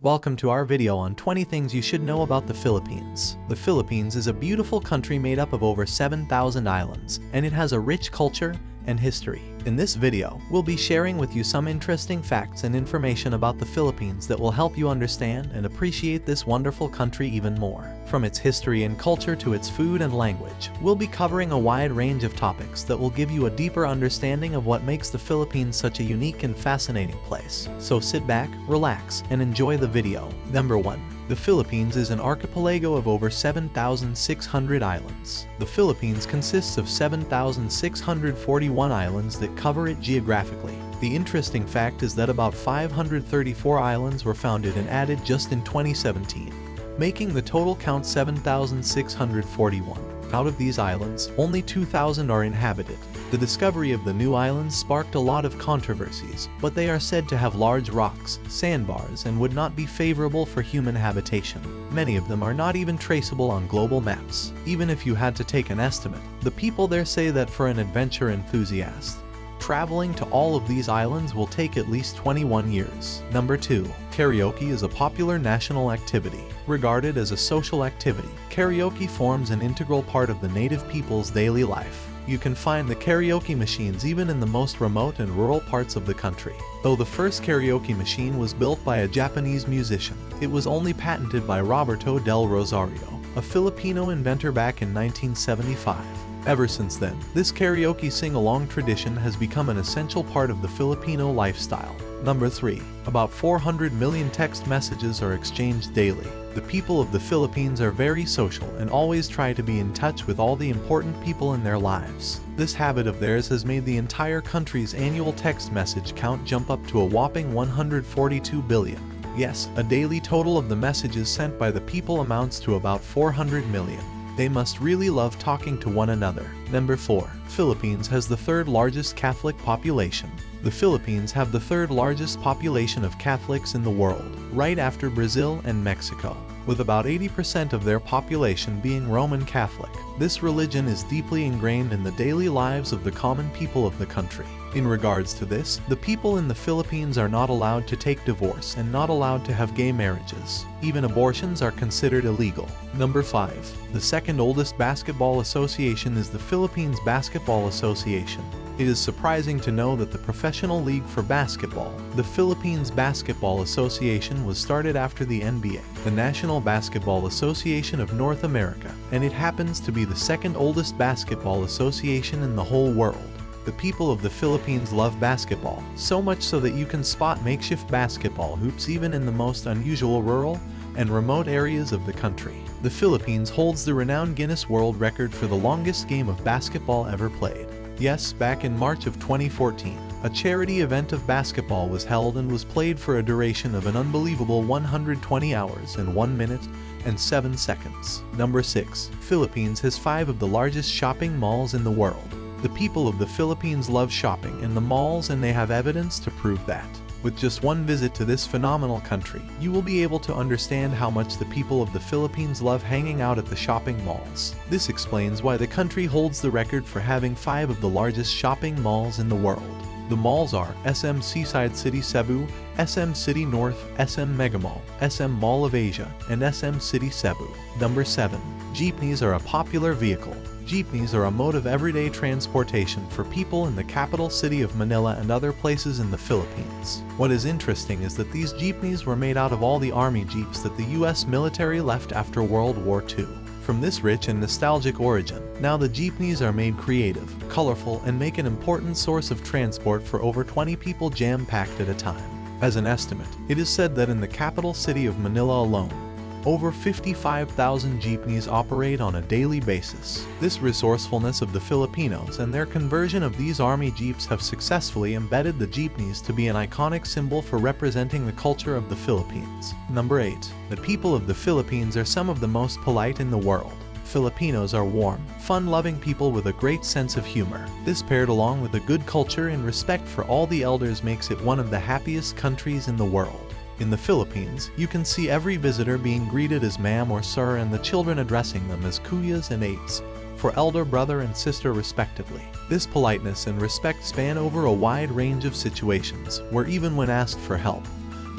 Welcome to our video on 20 things you should know about the Philippines. The Philippines is a beautiful country made up of over 7,000 islands, and it has a rich culture and history. In this video, we'll be sharing with you some interesting facts and information about the Philippines that will help you understand and appreciate this wonderful country even more. From its history and culture to its food and language, we'll be covering a wide range of topics that will give you a deeper understanding of what makes the Philippines such a unique and fascinating place. So sit back, relax, and enjoy the video. Number 1. The Philippines is an archipelago of over 7,600 islands. The Philippines consists of 7,641 islands that cover it geographically. The interesting fact is that about 534 islands were founded and added just in 2017, making the total count 7,641. Out of these islands, only 2,000 are inhabited. The discovery of the new islands sparked a lot of controversies, but they are said to have large rocks, sandbars, and would not be favorable for human habitation. Many of them are not even traceable on global maps. Even if you had to take an estimate, the people there say that for an adventure enthusiast, traveling to all of these islands will take at least 21 years. Number 2. Karaoke is a popular national activity. Regarded as a social activity, karaoke forms an integral part of the native people's daily life. You can find the karaoke machines even in the most remote and rural parts of the country. Though the first karaoke machine was built by a Japanese musician, it was only patented by Roberto del Rosario, a Filipino inventor back in 1975. Ever since then, this karaoke sing-along tradition has become an essential part of the Filipino lifestyle. Number 3. About 400 million text messages are exchanged daily. The people of the Philippines are very social and always try to be in touch with all the important people in their lives. This habit of theirs has made the entire country's annual text message count jump up to a whopping 142 billion. Yes, a daily total of the messages sent by the people amounts to about 400 million. They must really love talking to one another. Number 4. Philippines has the third largest Catholic population. The Philippines have the third largest population of Catholics in the world, right after Brazil and Mexico, with about 80% of their population being Roman Catholic. This religion is deeply ingrained in the daily lives of the common people of the country. In regards to this, the people in the Philippines are not allowed to take divorce and not allowed to have gay marriages. Even abortions are considered illegal. Number 5. The second oldest basketball association is the Philippines Basketball Association. It is surprising to know that the professional league for basketball, the Philippines Basketball Association, was started after the NBA, the National Basketball Association of North America, and it happens to be the second oldest basketball association in the whole world. The people of the Philippines love basketball, so much so that you can spot makeshift basketball hoops even in the most unusual rural and remote areas of the country. The Philippines holds the renowned Guinness World Record for the longest game of basketball ever played. Yes, back in March of 2014, a charity event of basketball was held and was played for a duration of an unbelievable 120 hours and 1 minute and 7 seconds. Number 6. Philippines has 5 of the largest shopping malls in the world. The people of the Philippines love shopping in the malls, and they have evidence to prove that. With just one visit to this phenomenal country, you will be able to understand how much the people of the Philippines love hanging out at the shopping malls. This explains why the country holds the record for having 5 of the largest shopping malls in the world. The malls are SM Seaside City Cebu, SM City North, SM Megamall, SM Mall of Asia, and SM City Cebu. Number 7. Jeepneys are a popular vehicle. Jeepneys are a mode of everyday transportation for people in the capital city of Manila and other places in the Philippines. What is interesting is that these jeepneys were made out of all the army jeeps that the US military left after World War II. From this rich and nostalgic origin, now the jeepneys are made creative, colorful, and make an important source of transport for over 20 people jam-packed at a time. As an estimate, it is said that in the capital city of Manila alone, over 55,000 jeepneys operate on a daily basis. This resourcefulness of the Filipinos and their conversion of these army jeeps have successfully embedded the jeepneys to be an iconic symbol for representing the culture of the Philippines. Number 8. The people of the Philippines are some of the most polite in the world. Filipinos are warm, fun-loving people with a great sense of humor. This paired along with a good culture and respect for all the elders makes it one of the happiest countries in the world. In the Philippines, you can see every visitor being greeted as ma'am or sir and the children addressing them as kuyas and ates, for elder brother and sister respectively. This politeness and respect span over a wide range of situations, where even when asked for help,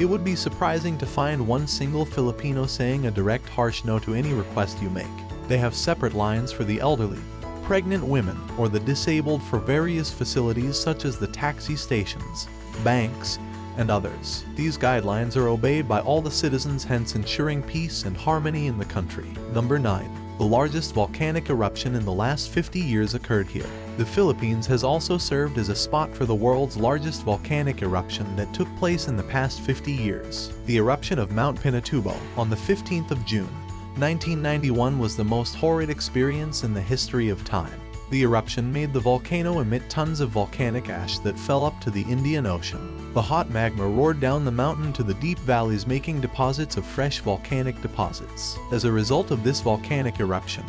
It would be surprising to find one single Filipino saying a direct harsh no to any request you make. They have separate lines for the elderly, pregnant women, or the disabled for various facilities such as the taxi stations, banks, and others. These guidelines are obeyed by all the citizens, hence ensuring peace and harmony in the country. Number 9. The largest volcanic eruption in the last 50 years occurred here. The Philippines has also served as a spot for the world's largest volcanic eruption that took place in the past 50 years. The eruption of Mount Pinatubo on the 15th of June, 1991 was the most horrid experience in the history of time. The eruption made the volcano emit tons of volcanic ash that fell up to the Indian Ocean. The hot magma roared down the mountain to the deep valleys, making deposits of fresh volcanic deposits. As a result of this volcanic eruption,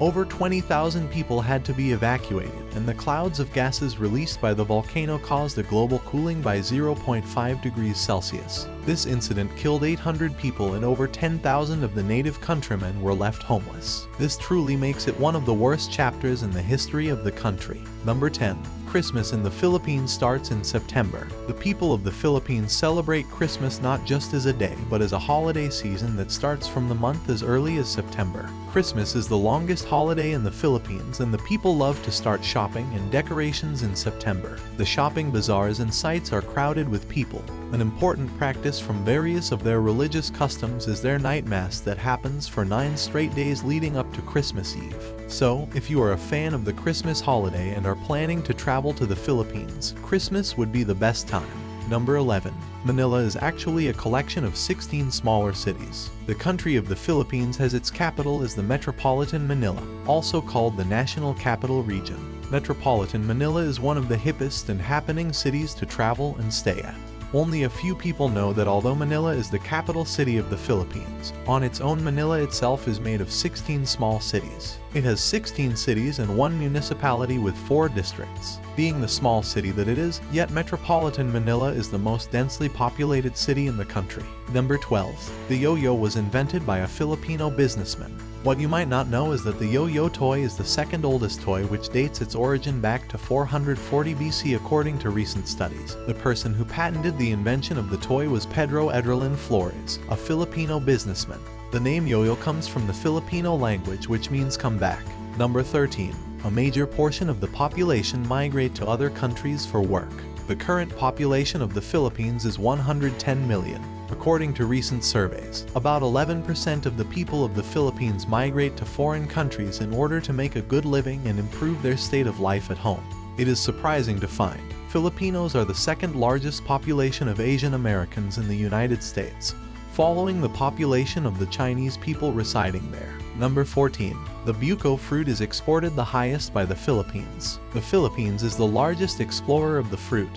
over 20,000 people had to be evacuated, and the clouds of gases released by the volcano caused a global cooling by 0.5 degrees Celsius. This incident killed 800 people and over 10,000 of the native countrymen were left homeless. This truly makes it one of the worst chapters in the history of the country. Number 10. Christmas in the Philippines starts in September. The people of the Philippines celebrate Christmas not just as a day, but as a holiday season that starts from the month as early as September. Christmas is the longest holiday in the Philippines, and the people love to start shopping and decorations in September. The shopping bazaars and sites are crowded with people. An important practice from various of their religious customs is their night mass that happens for 9 straight days leading up to Christmas Eve. So, if you are a fan of the Christmas holiday and are planning to travel to the Philippines, Christmas would be the best time. Number 11. Manila is actually a collection of 16 smaller cities. The country of the Philippines has its capital as the Metropolitan Manila, also called the National Capital Region. Metropolitan Manila is one of the hippest and happening cities to travel and stay at. Only a few people know that although Manila is the capital city of the Philippines, on its own Manila itself is made of 16 small cities. It has 16 cities and 1 municipality with 4 districts. Being the small city that it is, yet Metropolitan Manila is the most densely populated city in the country. Number 12. The yo-yo was invented by a Filipino businessman. What you might not know is that the yo-yo toy is the second oldest toy, which dates its origin back to 440 BC according to recent studies. The person who patented the invention of the toy was Pedro Edrelin Flores, a Filipino businessman. The name yo-yo comes from the Filipino language, which means come back. Number 13. A major portion of the population migrate to other countries for work. The current population of the Philippines is 110 million. According to recent surveys, about 11% of the people of the Philippines migrate to foreign countries in order to make a good living and improve their state of life at home. It is surprising to find Filipinos are the second largest population of Asian Americans in the United States, following the population of the Chinese people residing there. Number 14. The BUKO fruit is exported the highest by the Philippines. The Philippines is the largest explorer of the fruit,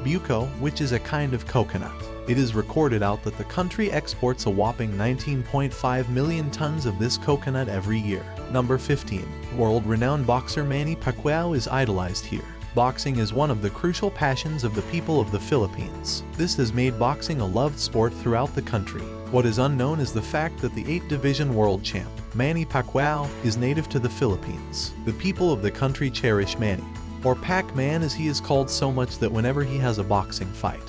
BUKO, which is a kind of coconut. It is recorded out that the country exports a whopping 19.5 million tons of this coconut every year. Number 15. World-renowned boxer Manny Pacquiao is idolized here. Boxing is one of the crucial passions of the people of the Philippines. This has made boxing a loved sport throughout the country. What is unknown is the fact that the 8th-division world champ, Manny Pacquiao, is native to the Philippines. The people of the country cherish Manny, or Pac-Man as he is called, so much that whenever he has a boxing fight,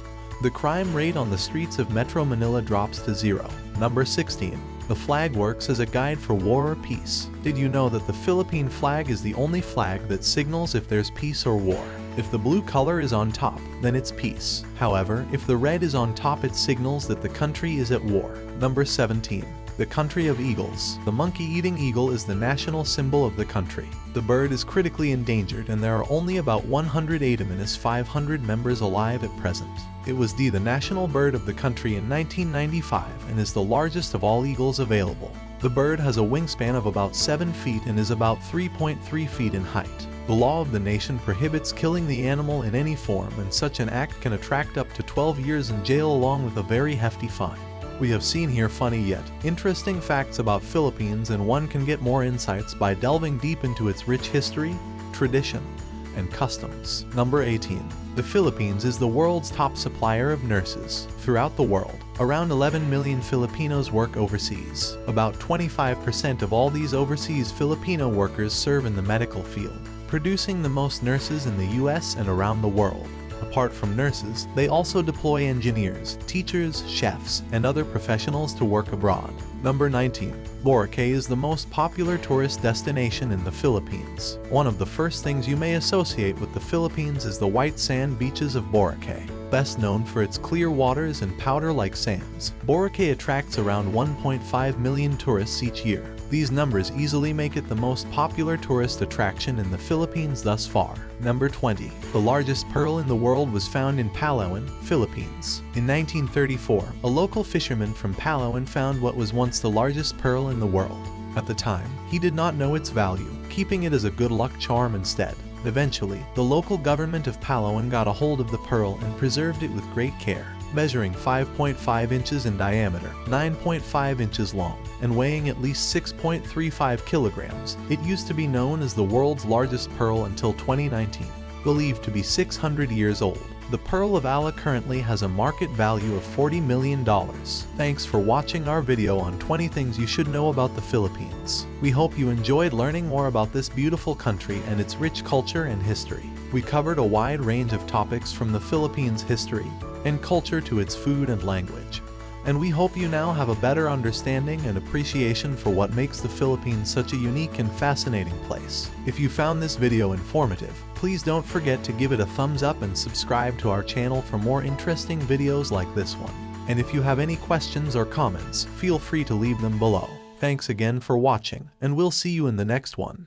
the crime rate on the streets of Metro Manila drops to 0. Number 16. The flag works as a guide for war or peace. Did you know that the Philippine flag is the only flag that signals if there's peace or war? If the blue color is on top, then it's peace. However, if the red is on top, it signals that the country is at war. Number 17. The country of eagles. The monkey-eating eagle is the national symbol of the country. The bird is critically endangered, and there are only about 108 among its 500 members alive at present. It was the national bird of the country in 1995 and is the largest of all eagles available. The bird has a wingspan of about 7 feet and is about 3.3 feet in height. The law of the nation prohibits killing the animal in any form, and such an act can attract up to 12 years in jail along with a very hefty fine. We have seen here funny yet interesting facts about Philippines, and one can get more insights by delving deep into its rich history, tradition, and customs. Number 18. The Philippines is the world's top supplier of nurses. Throughout the world, around 11 million Filipinos work overseas. About 25% of all these overseas Filipino workers serve in the medical field, producing the most nurses in the US and around the world. Apart from nurses, they also deploy engineers, teachers, chefs, and other professionals to work abroad. Number 19. Boracay is the most popular tourist destination in the Philippines. One of the first things you may associate with the Philippines is the white sand beaches of Boracay. Best known for its clear waters and powder-like sands, Boracay attracts around 1.5 million tourists each year. These numbers easily make it the most popular tourist attraction in the Philippines thus far. Number 20. The largest pearl in the world was found in Palawan, Philippines. In 1934, a local fisherman from Palawan found what was once the largest pearl in the world. At the time, he did not know its value, keeping it as a good luck charm instead. Eventually, the local government of Palawan got a hold of the pearl and preserved it with great care. Measuring 5.5 inches in diameter, 9.5 inches long, and weighing at least 6.35 kilograms, it used to be known as the world's largest pearl until 2019. Believed to be 600 years old, the Pearl of Allah currently has a market value of $40 million. Thanks for watching our video on 20 things you should know about the Philippines. We hope you enjoyed learning more about this beautiful country and its rich culture and history. We covered a wide range of topics from the Philippines' history and culture to its food and language. And we hope you now have a better understanding and appreciation for what makes the Philippines such a unique and fascinating place. If you found this video informative, please don't forget to give it a thumbs up and subscribe to our channel for more interesting videos like this one. And if you have any questions or comments, feel free to leave them below. Thanks again for watching, and we'll see you in the next one.